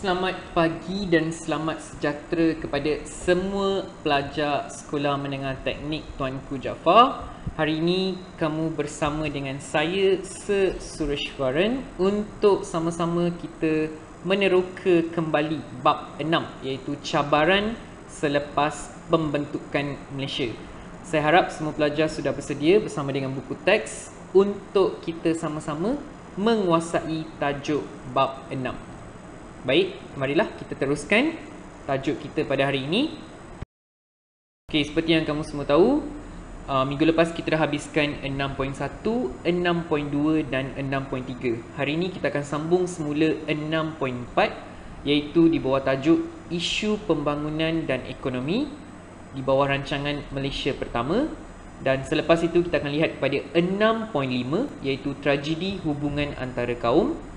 Selamat pagi dan selamat sejahtera kepada semua pelajar Sekolah Menengah Teknik Tuanku Jaafar. Hari ini kamu bersama dengan saya, Sir Sureshwaran, untuk sama-sama kita meneroka kembali bab 6 iaitu cabaran selepas pembentukan Malaysia. Saya harap semua pelajar sudah bersedia bersama dengan buku teks untuk kita sama-sama menguasai tajuk bab 6. Baik, marilah kita teruskan tajuk kita pada hari ini. Okey, seperti yang kamu semua tahu, minggu lepas kita dah habiskan 6.1, 6.2 dan 6.3. Hari ini kita akan sambung semula 6.4 iaitu di bawah tajuk Isu Pembangunan dan Ekonomi di bawah rancangan Malaysia Pertama. Dan selepas itu kita akan lihat kepada 6.5 iaitu Tragedi Hubungan Antara Kaum,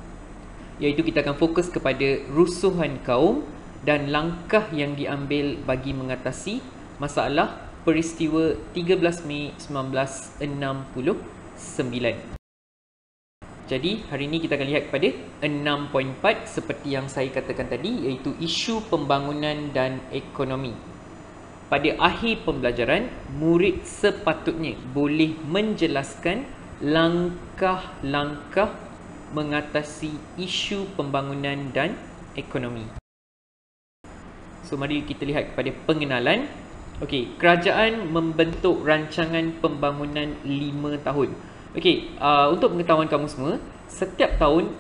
iaitu kita akan fokus kepada rusuhan kaum dan langkah yang diambil bagi mengatasi masalah peristiwa 13 Mei 1969. Jadi hari ini kita akan lihat kepada 6.4 seperti yang saya katakan tadi, iaitu isu pembangunan dan ekonomi. Pada akhir pembelajaran, murid sepatutnya boleh menjelaskan langkah-langkah mengatasi isu pembangunan dan ekonomi. So, mari kita lihat kepada pengenalan. Okey, kerajaan membentuk rancangan pembangunan 5 tahun. Okey, untuk pengetahuan kamu semua, setiap tahun,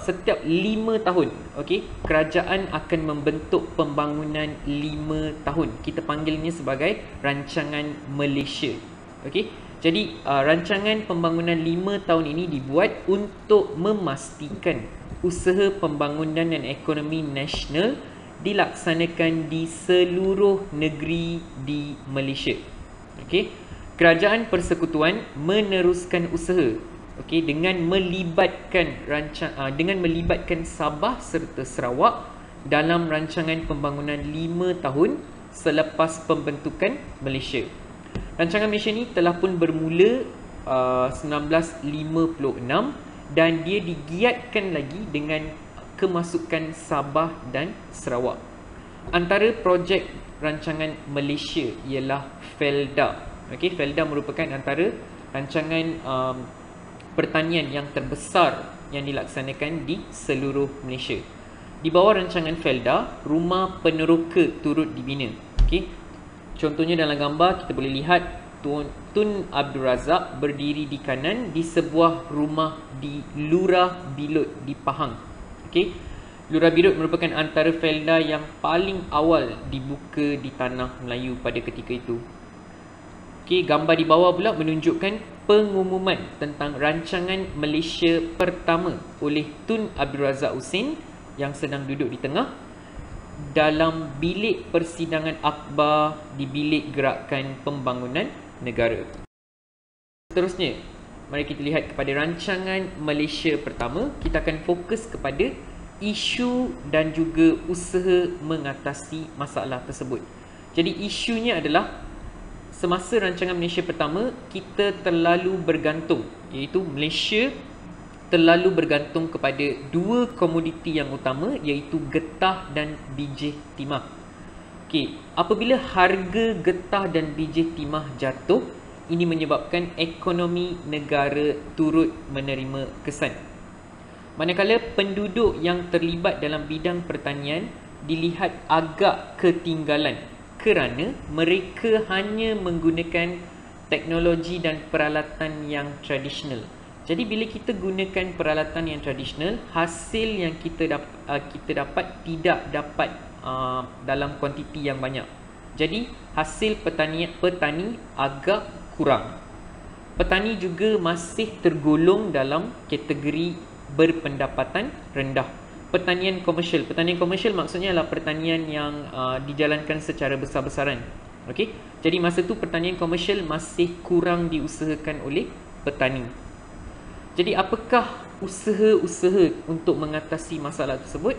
setiap 5 tahun, okey, kerajaan akan membentuk pembangunan 5 tahun. Kita panggilnya sebagai rancangan Malaysia. Okey. Jadi rancangan pembangunan 5 tahun ini dibuat untuk memastikan usaha pembangunan dan ekonomi nasional dilaksanakan di seluruh negeri di Malaysia. Okey. Kerajaan Persekutuan meneruskan usaha, okey, dengan melibatkan Sabah serta Sarawak dalam rancangan pembangunan 5 tahun selepas pembentukan Malaysia. Rancangan Malaysia ni telah pun bermula 1956 dan dia digiatkan lagi dengan kemasukan Sabah dan Sarawak. Antara projek rancangan Malaysia ialah FELDA. Okey, FELDA merupakan antara rancangan pertanian yang terbesar yang dilaksanakan di seluruh Malaysia. Di bawah rancangan FELDA, rumah peneroka turut dibina. Okey. Contohnya dalam gambar kita boleh lihat Tun Abdul Razak berdiri di kanan di sebuah rumah di Lurah Bilut di Pahang. Okey. Lurah Bilut merupakan antara FELDA yang paling awal dibuka di tanah Melayu pada ketika itu. Okey, gambar di bawah pula menunjukkan pengumuman tentang rancangan Malaysia Pertama oleh Tun Abdul Razak Husin yang sedang duduk di tengah dalam bilik persidangan akhbar di bilik gerakan pembangunan negara. Seterusnya, mari kita lihat kepada rancangan Malaysia Pertama. Kita akan fokus kepada isu dan juga usaha mengatasi masalah tersebut. Jadi isunya adalah semasa rancangan Malaysia Pertama, kita terlalu bergantung, iaitu Malaysia terlalu bergantung kepada dua komoditi yang utama, iaitu getah dan biji timah. Okey, apabila harga getah dan biji timah jatuh, ini menyebabkan ekonomi negara turut menerima kesan. Manakala penduduk yang terlibat dalam bidang pertanian dilihat agak ketinggalan kerana mereka hanya menggunakan teknologi dan peralatan yang tradisional. Jadi bila kita gunakan peralatan yang tradisional, hasil yang kita dapat tidak dapat dalam kuantiti yang banyak. Jadi hasil petani agak kurang. Petani juga masih tergolong dalam kategori berpendapatan rendah. Pertanian komersial maksudnya adalah pertanian yang dijalankan secara besar-besaran. Okey. Jadi masa tu pertanian komersial masih kurang diusahakan oleh petani. Jadi apakah usaha-usaha untuk mengatasi masalah tersebut?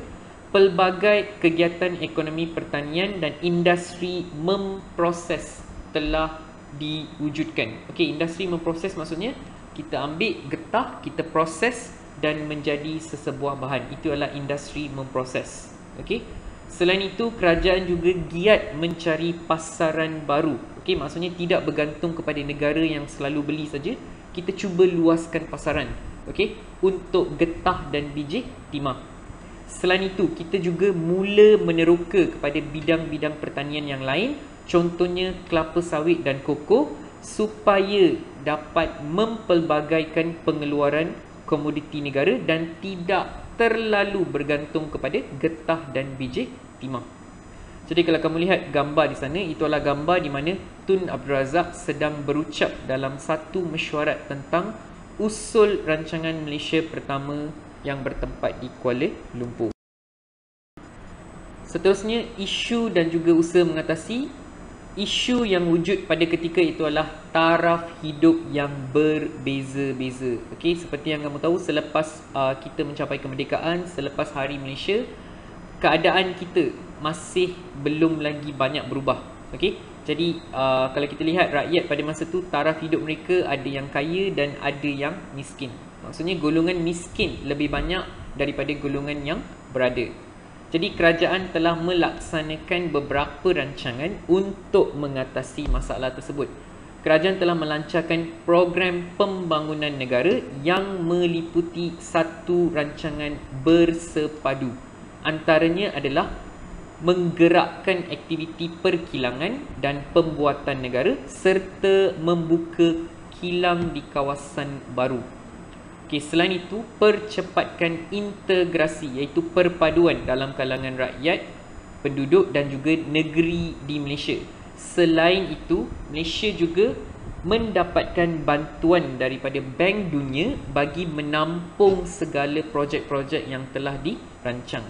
Pelbagai kegiatan ekonomi pertanian dan industri memproses telah diwujudkan. Okey, industri memproses maksudnya kita ambil getah, kita proses dan menjadi sesebuah bahan. Itu adalah industri memproses. Okey. Selain itu, kerajaan juga giat mencari pasaran baru. Okey, maksudnya tidak bergantung kepada negara yang selalu beli saja. Kita cuba luaskan pasaran. Okey, untuk getah dan biji timah. Selain itu, kita juga mula meneroka kepada bidang-bidang pertanian yang lain, contohnya kelapa sawit dan koko, supaya dapat mempelbagaikan pengeluaran komoditi negara dan tidak terlalu bergantung kepada getah dan biji timah. Jadi kalau kamu lihat gambar di sana, itu adalah gambar di mana Tun Abdul Razak sedang berucap dalam satu mesyuarat tentang usul rancangan Malaysia pertama yang bertempat di Kuala Lumpur. Seterusnya, isu dan juga usaha mengatasi. Isu yang wujud pada ketika itu adalah taraf hidup yang berbeza-beza. Okey, seperti yang kamu tahu, selepas kita mencapai kemerdekaan, selepas Hari Malaysia, keadaan kita masih belum lagi banyak berubah. Okey, jadi kalau kita lihat rakyat pada masa tu, taraf hidup mereka ada yang kaya dan ada yang miskin. Maksudnya golongan miskin lebih banyak daripada golongan yang berada. Jadi kerajaan telah melaksanakan beberapa rancangan untuk mengatasi masalah tersebut. Kerajaan telah melancarkan program pembangunan negara yang meliputi satu rancangan bersepadu. Antaranya adalah menggerakkan aktiviti perkilangan dan pembuatan negara serta membuka kilang di kawasan baru. Okay, selain itu, percepatkan integrasi, iaitu perpaduan dalam kalangan rakyat, penduduk dan juga negeri di Malaysia. Selain itu, Malaysia juga mendapatkan bantuan daripada Bank Dunia bagi menampung segala projek-projek yang telah dirancang.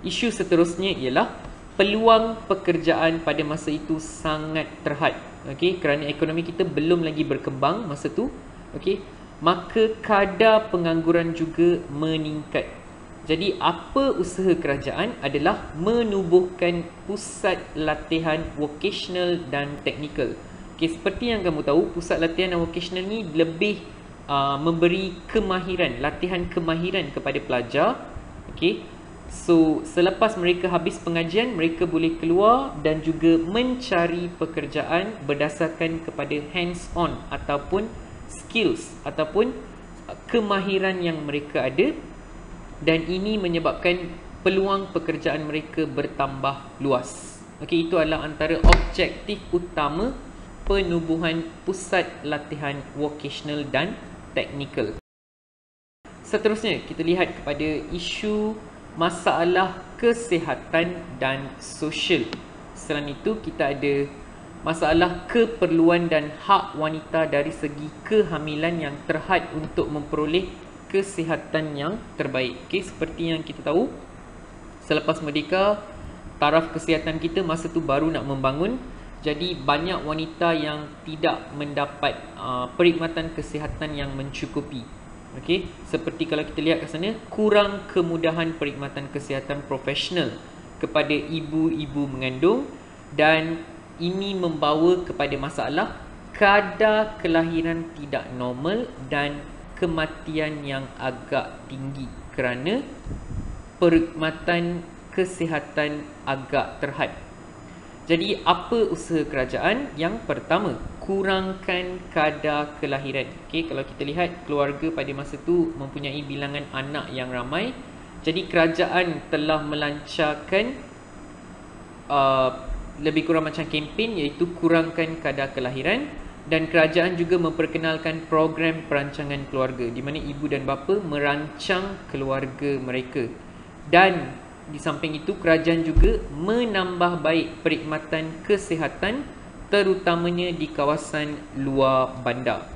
Isu seterusnya ialah peluang pekerjaan pada masa itu sangat terhad. Okey, kerana ekonomi kita belum lagi berkembang masa tu. Okey, maka kadar pengangguran juga meningkat. Jadi apa usaha kerajaan adalah menubuhkan pusat latihan vocational dan teknikal. Okay, seperti yang kamu tahu, pusat latihan dan vocational ni lebih memberi kemahiran, latihan kemahiran kepada pelajar. Okay, so selepas mereka habis pengajian, mereka boleh keluar dan juga mencari pekerjaan berdasarkan kepada hands on ataupun skills ataupun kemahiran yang mereka ada, dan ini menyebabkan peluang pekerjaan mereka bertambah luas. Okey, itu adalah antara objektif utama penubuhan pusat latihan vocational dan teknikal. Seterusnya, kita lihat kepada isu masalah kesihatan dan sosial. Selain itu, kita ada masalah keperluan dan hak wanita dari segi kehamilan yang terhad untuk memperoleh kesihatan yang terbaik. Okay, seperti yang kita tahu, selepas merdeka, taraf kesihatan kita masa tu baru nak membangun. Jadi banyak wanita yang tidak mendapat perkhidmatan kesihatan yang mencukupi. Okay, seperti kalau kita lihat kat sana, kurang kemudahan perkhidmatan kesihatan profesional kepada ibu-ibu mengandung, dan ini membawa kepada masalah kadar kelahiran tidak normal dan kematian yang agak tinggi kerana perkhidmatan kesihatan agak terhad. Jadi apa usaha kerajaan? Yang pertama, kurangkan kadar kelahiran. Okey, kalau kita lihat keluarga pada masa tu mempunyai bilangan anak yang ramai. Jadi kerajaan telah melancarkan lebih kurang macam kempen, iaitu kurangkan kadar kelahiran, dan kerajaan juga memperkenalkan program perancangan keluarga di mana ibu dan bapa merancang keluarga mereka. Dan di samping itu, kerajaan juga menambah baik perkhidmatan kesihatan terutamanya di kawasan luar bandar.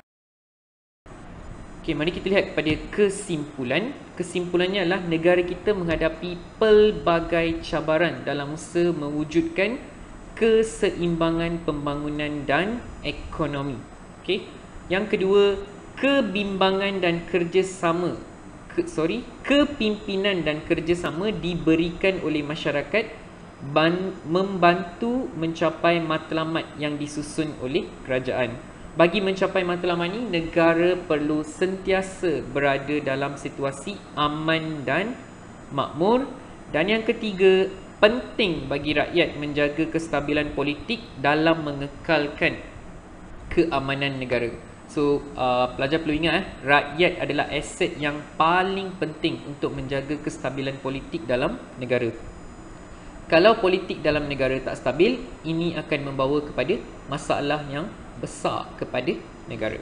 Okey, mari kita lihat kepada kesimpulan. Kesimpulannya adalah negara kita menghadapi pelbagai cabaran dalam usaha mewujudkan keseimbangan pembangunan dan ekonomi. Okey. Yang kedua, kepimpinan dan kerjasama diberikan oleh masyarakat membantu mencapai matlamat yang disusun oleh kerajaan. Bagi mencapai matlamat ini, negara perlu sentiasa berada dalam situasi aman dan makmur. Dan yang ketiga, penting bagi rakyat menjaga kestabilan politik dalam mengekalkan keamanan negara. So, pelajar perlu ingat, rakyat adalah aset yang paling penting untuk menjaga kestabilan politik dalam negara. Kalau politik dalam negara tak stabil, ini akan membawa kepada masalah yang besar kepada negara.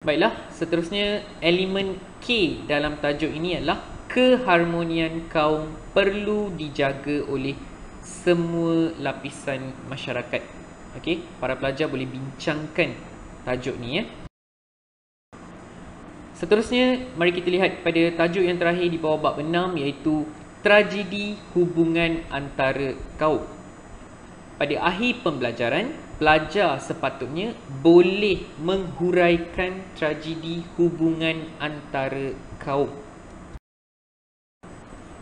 Baiklah, seterusnya elemen K dalam tajuk ini adalah keharmonian kaum perlu dijaga oleh semua lapisan masyarakat. Okey, para pelajar boleh bincangkan tajuk ni ya. Seterusnya, mari kita lihat pada tajuk yang terakhir di bawah bab 6, iaitu tragedi hubungan antara kaum. Pada akhir pembelajaran, pelajar sepatutnya boleh menghuraikan tragedi hubungan antara kaum.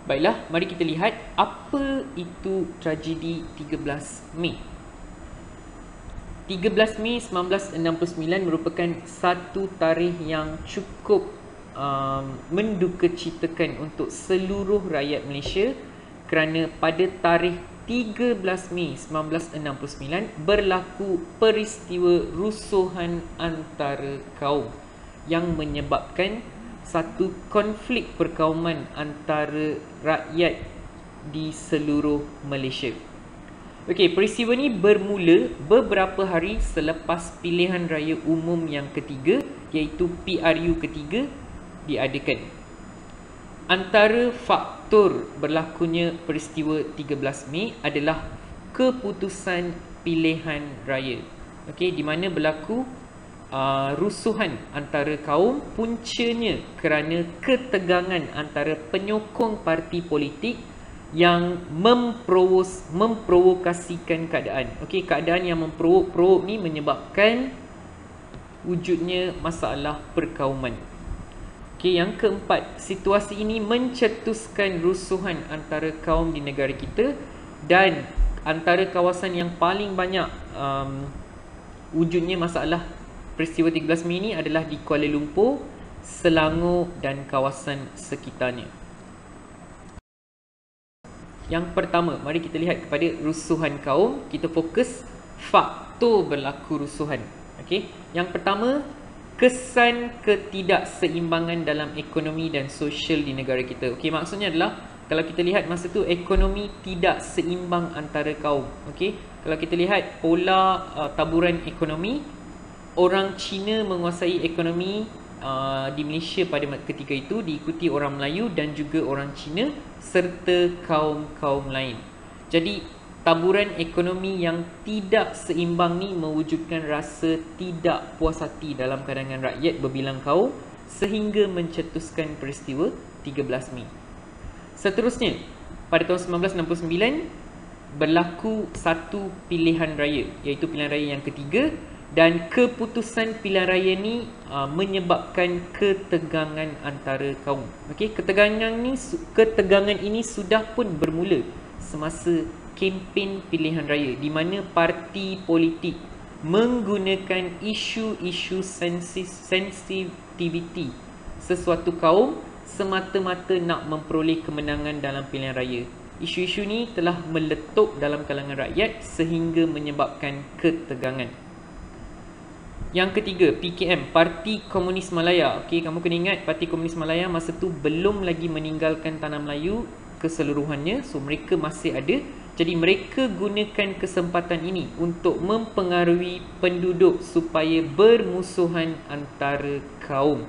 Baiklah, mari kita lihat apa itu tragedi 13 Mei. 13 Mei 1969 merupakan satu tarikh yang cukup mendukacitakan untuk seluruh rakyat Malaysia, kerana pada tarikh 13 Mei 1969 berlaku peristiwa rusuhan antara kaum yang menyebabkan satu konflik perkauman antara rakyat di seluruh Malaysia. Okey, peristiwa ni bermula beberapa hari selepas pilihan raya umum yang ketiga, iaitu PRU ketiga, diadakan. Antara faktor berlakunya peristiwa 13 Mei adalah keputusan pilihan raya. Okey, di mana berlaku rusuhan antara kaum, puncanya kerana ketegangan antara penyokong parti politik yang memprovokasikan keadaan. Okey, keadaan yang memprovok ni menyebabkan wujudnya masalah perkauman. Okey, yang keempat, situasi ini mencetuskan rusuhan antara kaum di negara kita, dan antara kawasan yang paling banyak wujudnya masalah peristiwa 13 Mei ini adalah di Kuala Lumpur, Selangor dan kawasan sekitarnya. Yang pertama, mari kita lihat kepada rusuhan kaum. Kita fokus faktor berlaku rusuhan. Okey, yang pertama, kesan ketidakseimbangan dalam ekonomi dan sosial di negara kita. Okey, maksudnya adalah kalau kita lihat masa tu ekonomi tidak seimbang antara kaum. Okey, kalau kita lihat pola taburan ekonomi, orang Cina menguasai ekonomi di Malaysia pada ketika itu, diikuti orang Melayu dan juga orang Cina serta kaum-kaum lain. Jadi taburan ekonomi yang tidak seimbang ni mewujudkan rasa tidak puas hati dalam kalangan rakyat berbilang kaum, sehingga mencetuskan peristiwa 13 Mei. Seterusnya, pada tahun 1969 berlaku satu pilihan raya, iaitu pilihan raya yang ketiga, dan keputusan pilihan raya ni menyebabkan ketegangan antara kaum. Okey, ketegangan ini sudah pun bermula semasa kempen pilihan raya, di mana parti politik menggunakan isu-isu sensitiviti sesuatu kaum semata-mata nak memperoleh kemenangan dalam pilihan raya. Isu-isu ni telah meletup dalam kalangan rakyat sehingga menyebabkan ketegangan. Yang ketiga, PKM, Parti Komunis Malaya. Okey, kamu kena ingat Parti Komunis Malaya masa tu belum lagi meninggalkan tanah Melayu keseluruhannya, so mereka masih ada. Jadi mereka gunakan kesempatan ini untuk mempengaruhi penduduk supaya bermusuhan antara kaum.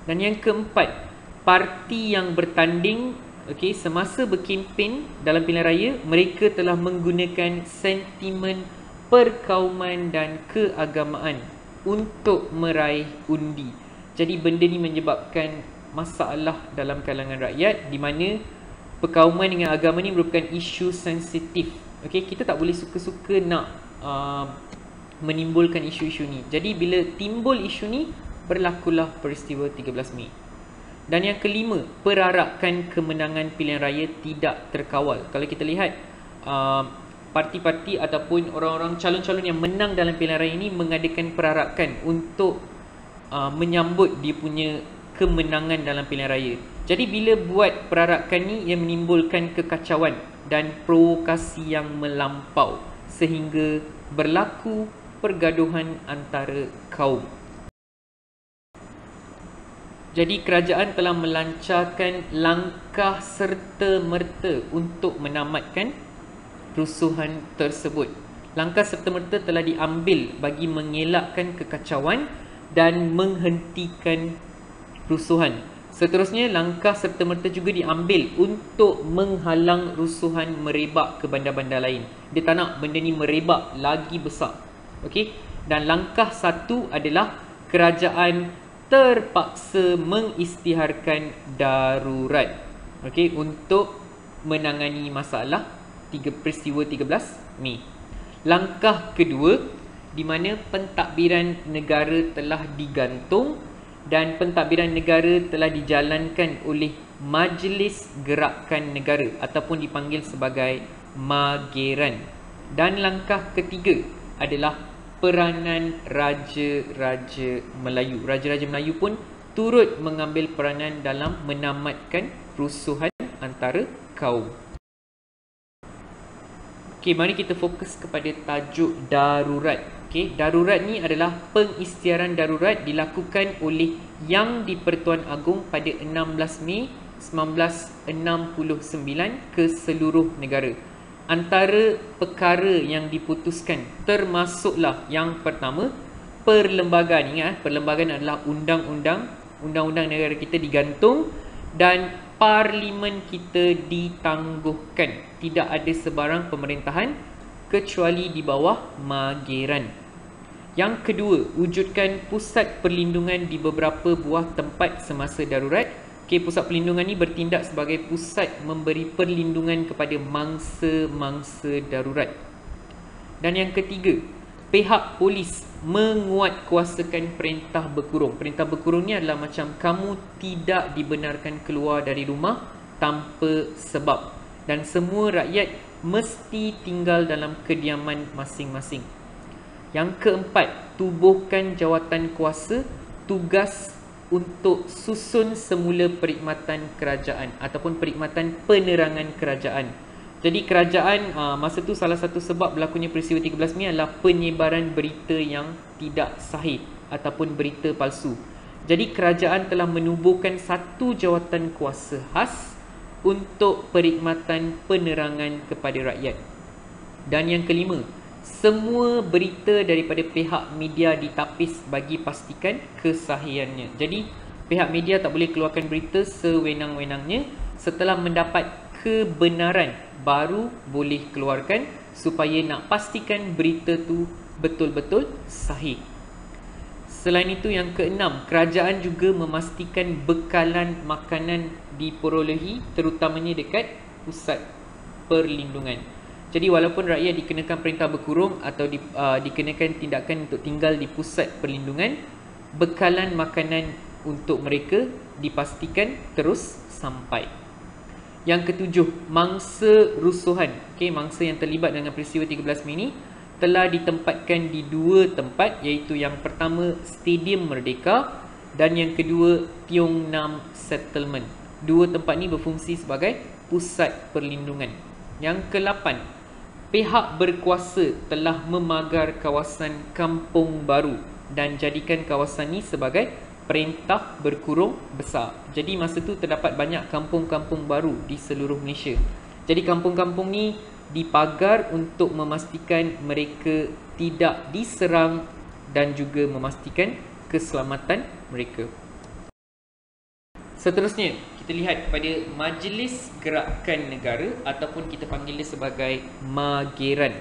Dan yang keempat, parti yang bertanding, okey, semasa berkempen dalam pilihan raya, mereka telah menggunakan sentimen perkauman dan keagamaan untuk meraih undi. Jadi benda ni menyebabkan masalah dalam kalangan rakyat, di mana perkauman dengan agama ni merupakan isu sensitif. Okey, kita tak boleh suka-suka nak menimbulkan isu-isu ni. Jadi bila timbul isu ni, berlakulah peristiwa 13 Mei. Dan yang kelima, perarakan kemenangan pilihan raya tidak terkawal. Kalau kita lihat parti-parti ataupun orang-orang calon-calon yang menang dalam pilihan raya ini mengadakan perarakan untuk menyambut dia punya kemenangan dalam pilihan raya. Jadi bila buat perarakan ni, ia menimbulkan kekacauan dan provokasi yang melampau sehingga berlaku pergaduhan antara kaum. Jadi kerajaan telah melancarkan langkah serta-merta untuk menamatkan kerusuhan tersebut. Langkah serta-merta telah diambil bagi mengelakkan kekacauan dan menghentikan kerusuhan. Seterusnya, langkah serta-merta juga diambil untuk menghalang rusuhan merebak ke bandar-bandar lain. Dia tak nak benda ni merebak lagi besar. Okey? Dan langkah satu adalah kerajaan terpaksa mengisytiharkan darurat. Okey, untuk menangani masalah peristiwa 13 Mei. Langkah kedua, di mana pentadbiran negara telah digantung dan pentadbiran negara telah dijalankan oleh Majlis Gerakan Negara ataupun dipanggil sebagai Mageran. Dan langkah ketiga adalah peranan Raja-Raja Melayu. Raja-Raja Melayu pun turut mengambil peranan dalam menamatkan kerusuhan antara kaum. Okey, mari kita fokus kepada tajuk darurat. Okey, darurat ni adalah pengisytiharan darurat dilakukan oleh Yang di-Pertuan Agong pada 16 Mei 1969 ke seluruh negara. Antara perkara yang diputuskan termasuklah yang pertama, perlembagaan. Ingat, perlembagaan adalah undang-undang negara kita digantung dan parlimen kita ditangguhkan. Tidak ada sebarang pemerintahan kecuali di bawah Mageran. Yang kedua, wujudkan pusat perlindungan di beberapa buah tempat semasa darurat. Okey, pusat perlindungan ni bertindak sebagai pusat memberi perlindungan kepada mangsa-mangsa darurat. Dan yang ketiga, pihak polis menguatkuasakan perintah berkurung. Perintah berkurung ni adalah macam kamu tidak dibenarkan keluar dari rumah tanpa sebab. Dan semua rakyat mesti tinggal dalam kediaman masing-masing. Yang keempat, tubuhkan jawatan kuasa, tugas untuk susun semula perkhidmatan kerajaan ataupun perkhidmatan penerangan kerajaan. Jadi kerajaan masa tu salah satu sebab berlakunya peristiwa 13 Mei adalah penyebaran berita yang tidak sahih ataupun berita palsu. Jadi kerajaan telah menubuhkan satu jawatan kuasa khas untuk perkhidmatan penerangan kepada rakyat. Dan yang kelima, semua berita daripada pihak media ditapis bagi pastikan kesahihannya. Jadi pihak media tak boleh keluarkan berita sewenang-wenangnya, setelah mendapat kebenaran baru boleh keluarkan supaya nak pastikan berita tu betul-betul sahih. Selain itu, yang keenam, kerajaan juga memastikan bekalan makanan diperolehi terutamanya dekat pusat perlindungan. Jadi walaupun rakyat dikenakan perintah berkurung atau dikenakan tindakan untuk tinggal di pusat perlindungan, bekalan makanan untuk mereka dipastikan terus sampai. Yang ketujuh, mangsa rusuhan. Okey, mangsa yang terlibat dengan peristiwa 13 Mei ini telah ditempatkan di dua tempat, iaitu yang pertama Stadium Merdeka dan yang kedua Tiong Nam Settlement. Dua tempat ni berfungsi sebagai pusat perlindungan. Yang ke-8, pihak berkuasa telah memagar kawasan Kampung Baru dan jadikan kawasan ni sebagai perintah berkurung besar. Jadi masa tu terdapat banyak kampung-kampung baru di seluruh Malaysia. Jadi kampung-kampung ni dipagar untuk memastikan mereka tidak diserang dan juga memastikan keselamatan mereka. Seterusnya, kita lihat kepada Majlis Gerakan Negara ataupun kita panggil dia sebagai Mageran.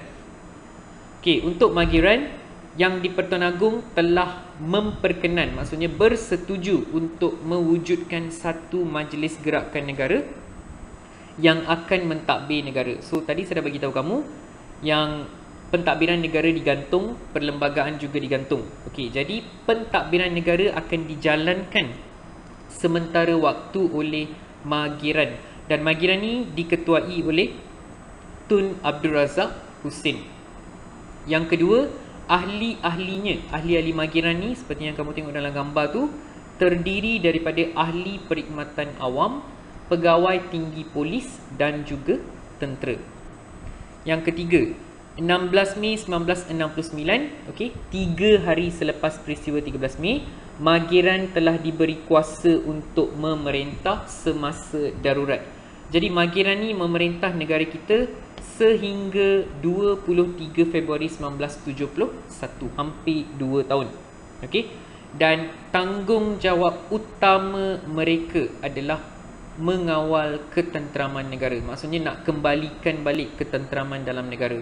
Okey, untuk Mageran, Yang di-Pertuan Agong telah memperkenan, maksudnya bersetuju untuk mewujudkan satu Majlis Gerakan Negara yang akan mentadbir negara. So tadi saya dah bagi tahu kamu yang pentadbiran negara digantung, perlembagaan juga digantung. Okey, jadi pentadbiran negara akan dijalankan sementara waktu oleh Mageran, dan Mageran ni diketuai oleh Tun Abdul Razak Hussein. Yang kedua, ahli-ahlinya, ahli-ahli Magiran ni seperti yang kamu tengok dalam gambar tu, terdiri daripada ahli perkhidmatan awam, pegawai tinggi polis dan juga tentera. Yang ketiga, 16 Mei 1969, okey, 3 hari selepas peristiwa 13 Mei, Magiran telah diberi kuasa untuk memerintah semasa darurat. Jadi Magiran ni memerintah negara kita sehingga 23 Februari 1971, hampir 2 tahun. Okey. Dan tanggungjawab utama mereka adalah mengawal ketenteraman negara. Maksudnya nak kembalikan balik ketenteraman dalam negara.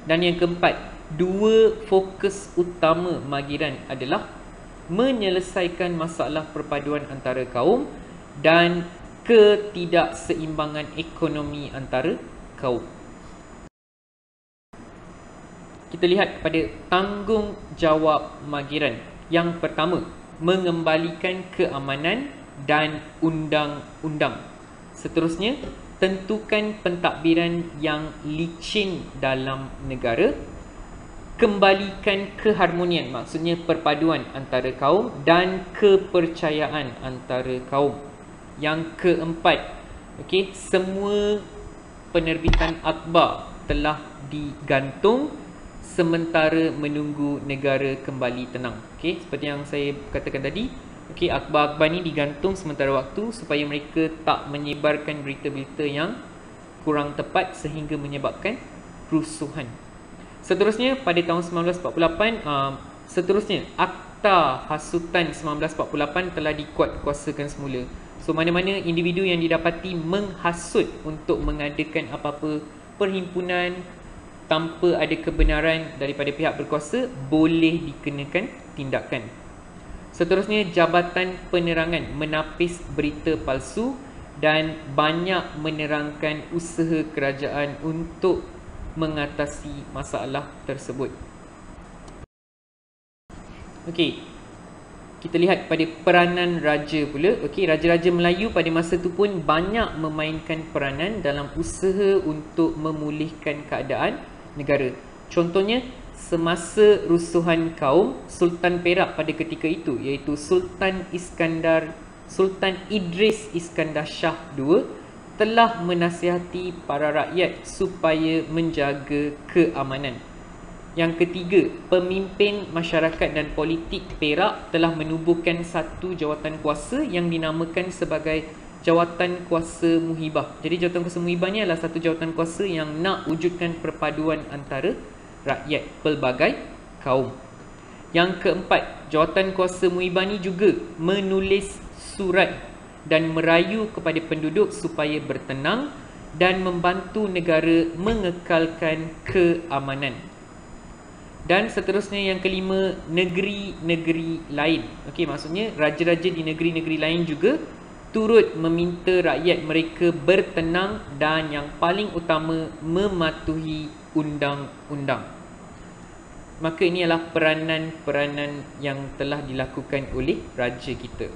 Dan yang keempat, dua fokus utama Magiran adalah menyelesaikan masalah perpaduan antara kaum dan ketidakseimbangan ekonomi antara kaum. Kita lihat kepada tanggungjawab Magiran. Yang pertama, mengembalikan keamanan dan undang-undang. Seterusnya, tentukan pentadbiran yang licin dalam negara. Kembalikan keharmonian, maksudnya perpaduan antara kaum dan kepercayaan antara kaum. Yang keempat, okey, semua penerbitan akhbar telah digantung sementara menunggu negara kembali tenang. Okey, seperti yang saya katakan tadi, okey, akhbar-akhbar ni digantung sementara waktu supaya mereka tak menyebarkan berita-berita yang kurang tepat sehingga menyebabkan kerusuhan. Seterusnya pada tahun 1948, seterusnya Akta Hasutan 1948 telah dikuatkuasakan semula. So mana-mana individu yang didapati menghasut untuk mengadakan apa-apa perhimpunan tanpa ada kebenaran daripada pihak berkuasa boleh dikenakan tindakan. Seterusnya, Jabatan Penerangan menapis berita palsu dan banyak menerangkan usaha kerajaan untuk mengatasi masalah tersebut. Okey, kita lihat pada peranan raja pula. Okey, raja-raja Melayu pada masa itu pun banyak memainkan peranan dalam usaha untuk memulihkan keadaan negara. Contohnya, semasa rusuhan kaum, Sultan Perak pada ketika itu iaitu Sultan Idris Iskandar Shah II telah menasihati para rakyat supaya menjaga keamanan. Yang ketiga, pemimpin masyarakat dan politik Perak telah menubuhkan satu jawatan kuasa yang dinamakan sebagai Jawatan Kuasa Muhibah. Jadi Jawatan Kuasa Muhibah ni adalah satu jawatan kuasa yang nak wujudkan perpaduan antara rakyat pelbagai kaum. Yang keempat, Jawatan Kuasa Muhibah ni juga menulis surat dan merayu kepada penduduk supaya bertenang dan membantu negara mengekalkan keamanan. Dan seterusnya yang kelima, negeri-negeri lain. Okey, maksudnya raja-raja di negeri-negeri lain juga turut meminta rakyat mereka bertenang dan yang paling utama mematuhi undang-undang. Maka ini adalah peranan-peranan yang telah dilakukan oleh raja kita.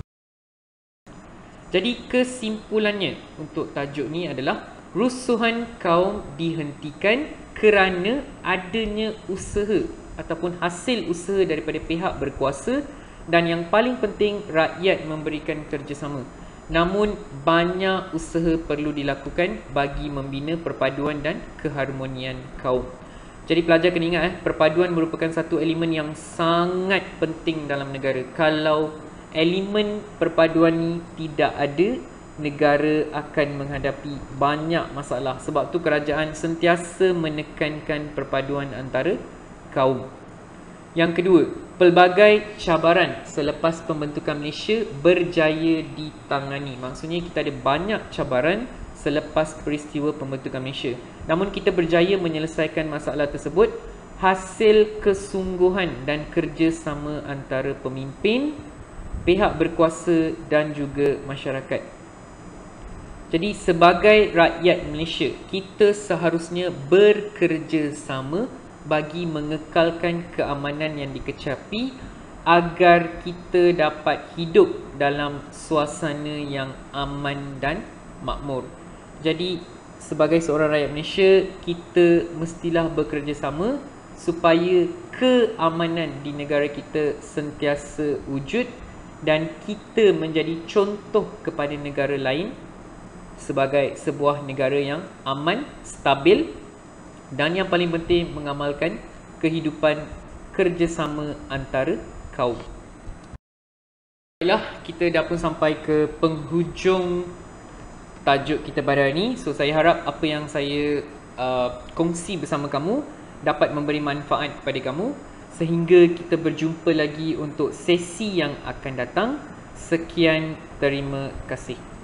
Jadi kesimpulannya untuk tajuk ni adalah rusuhan kaum dihentikan kerana adanya usaha ataupun hasil usaha daripada pihak berkuasa dan yang paling penting rakyat memberikan kerjasama. Namun banyak usaha perlu dilakukan bagi membina perpaduan dan keharmonian kaum. Jadi pelajar kena ingat, perpaduan merupakan satu elemen yang sangat penting dalam negara. Kalau elemen perpaduan ni tidak ada, negara akan menghadapi banyak masalah. Sebab tu kerajaan sentiasa menekankan perpaduan antara kaum. Yang kedua, pelbagai cabaran selepas pembentukan Malaysia berjaya ditangani. Maksudnya kita ada banyak cabaran selepas peristiwa pembentukan Malaysia. Namun kita berjaya menyelesaikan masalah tersebut hasil kesungguhan dan kerjasama antara pemimpin, pihak berkuasa dan juga masyarakat. Jadi sebagai rakyat Malaysia, kita seharusnya bekerjasama bagi mengekalkan keamanan yang dikecapi agar kita dapat hidup dalam suasana yang aman dan makmur. Jadi sebagai seorang rakyat Malaysia, kita mestilah bekerjasama supaya keamanan di negara kita sentiasa wujud dan kita menjadi contoh kepada negara lain sebagai sebuah negara yang aman, stabil dan yang paling penting mengamalkan kehidupan kerjasama antara kaum. Baiklah, kita dah pun sampai ke penghujung tajuk kita pada hari ini. So saya harap apa yang saya kongsi bersama kamu dapat memberi manfaat kepada kamu sehingga kita berjumpa lagi untuk sesi yang akan datang. Sekian, terima kasih.